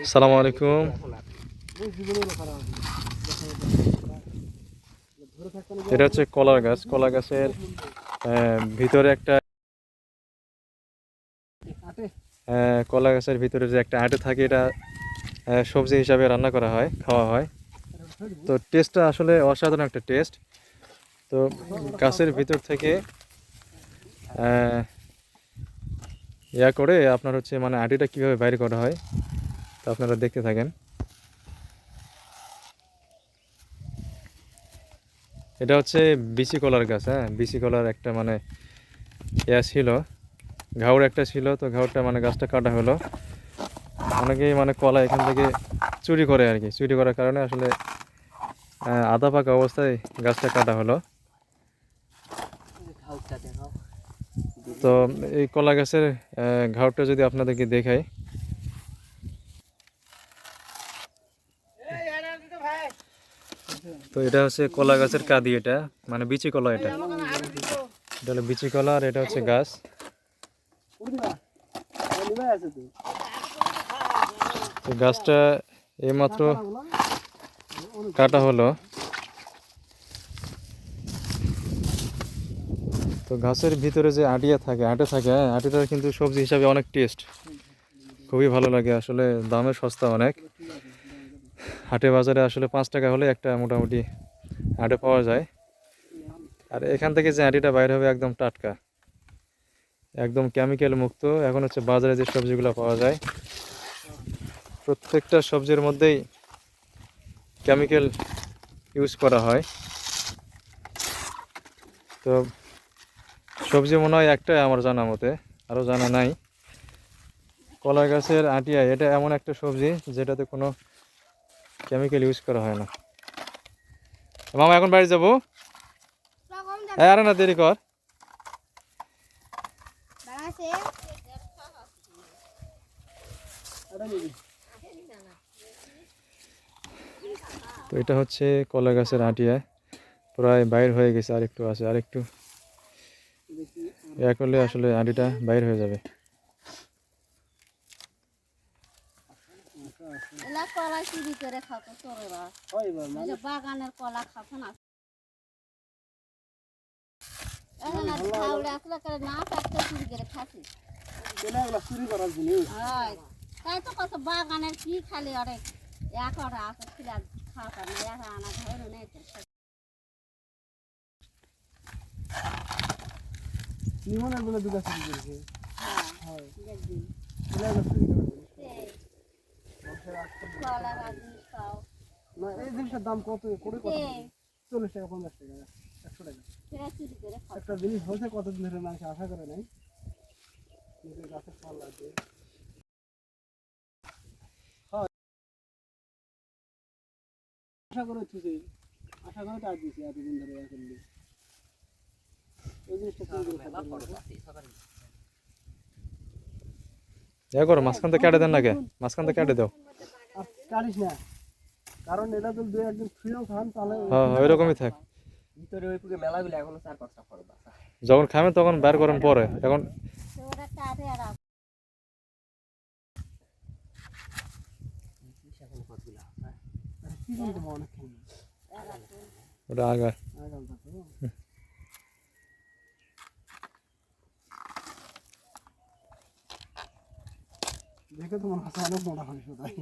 আসসালামু আলাইকুম। এটা হচ্ছে কলার গাছ। কলা গাছের ভিতরে একটা কলা গাছের ভিতরে যে একটা আটে থাকে, এটা সবজি হিসাবে রান্না করা হয়, খাওয়া হয়। তো টেস্টটা আসলে অসাধারণ একটা টেস্ট। তো গাছের ভিতর থেকে ইয়া করে আপনার হচ্ছে মানে আটিটা কীভাবে বাইরে করা হয় তো আপনারা দেখতে থাকেন। এটা হচ্ছে বিচি কলার গাছ। বিচি কলার একটা মানে ইয়া ছিল, ঘাউড় একটা ছিল। তো ঘাউড়টা মানে গাছটা কাটা হলো। অনেকেই মানে কলা এখান থেকে চুরি করে আর কি। চুরি করার কারণে আসলে আধা পাকা অবস্থায় গাছটা কাটা হলো। তো এই কলা গাছের ঘাউটা যদি আপনাদেরকে দেখাই, তো এটা হচ্ছে কলা গাছের কাঁদি। এটা মানে বিচি কলা। এটা হলো বিচি কলা আর এটা হচ্ছে গাছ। তো গাছটা এইমাত্র কাটা হলো। তো গাছের ভিতরে যে আটিয়া থাকে, আটে থাকে, আটিটা কিন্তু সবজি হিসাবে অনেক টেস্ট, খুবই ভালো লাগে। আসলে দামে সস্তা অনেক। হাটে বাজারে আসলে 5 টাকা হলে একটা মোটামুটি আটে পাওয়া যায়। আর এখান থেকে যে আটিটা বাইর হবে একদম টাটকা, একদম কেমিক্যাল মুক্ত। এখন হচ্ছে বাজারে যে সবজিগুলো পাওয়া যায়, প্রত্যেকটা সবজির মধ্যেই কেমিক্যাল ইউজ করা হয়। তো সবজি মনে হয় একটাই আমার জানা মতে, আরও জানা নাই। কলা গাছের আটিয়া এটা এমন একটা সবজি যেটাতে কোনো কেমিক্যাল ইউজ করা হয় না। মামা এখন বাড়ি যাবো। আরে না, দেরি কর। তো এটা হচ্ছে কলা গাছের আটিয়া, প্রায় বাইর হয়ে গেছে। আরেকটু আছে, আরেকটু ইয়া করলে আসলে আটিটা বাইর হয়ে যাবে। কলা চুরি করে খাতো চোরেরা, বাগানের কলা খাতো না। তাই তো কত বাগানের কি খালি অনেক একটা আছে খাওয়া না আনা ধরে নেই। নিমনের বলে দুটো চুরি করেছে। না এই জিনিসটার দাম কত? 40 টাকা, 50 টাকা, 100 টাকা। একটা জিনিস হয়েছে কতদিন ধরে মানুষ আশা করে নাই, নিজের গাছের ফল লাগবে। আশা করে তুই আশা করে কাজ দিয়েছি এতদিন ধরে। এখন এই জিনিসটা ইয়া করো, মাঝখান থেকে কেটে দেন না। কে মাঝখান থেকে কেটে দাও। কাটিস না, কারণ এটা তো 2-1 দিন ফ্রিও খান তাহলে ওইরকমই থাক। ভিতরে ওই পুরো মেলাগুলো এখনো 4-5টা ফল বাসা। যখন খাবেন তখন বের করেন পরে। এখন ওটা আগা দেখে তো মনে হচ্ছে অনেক মোটা হয়েছে তাই।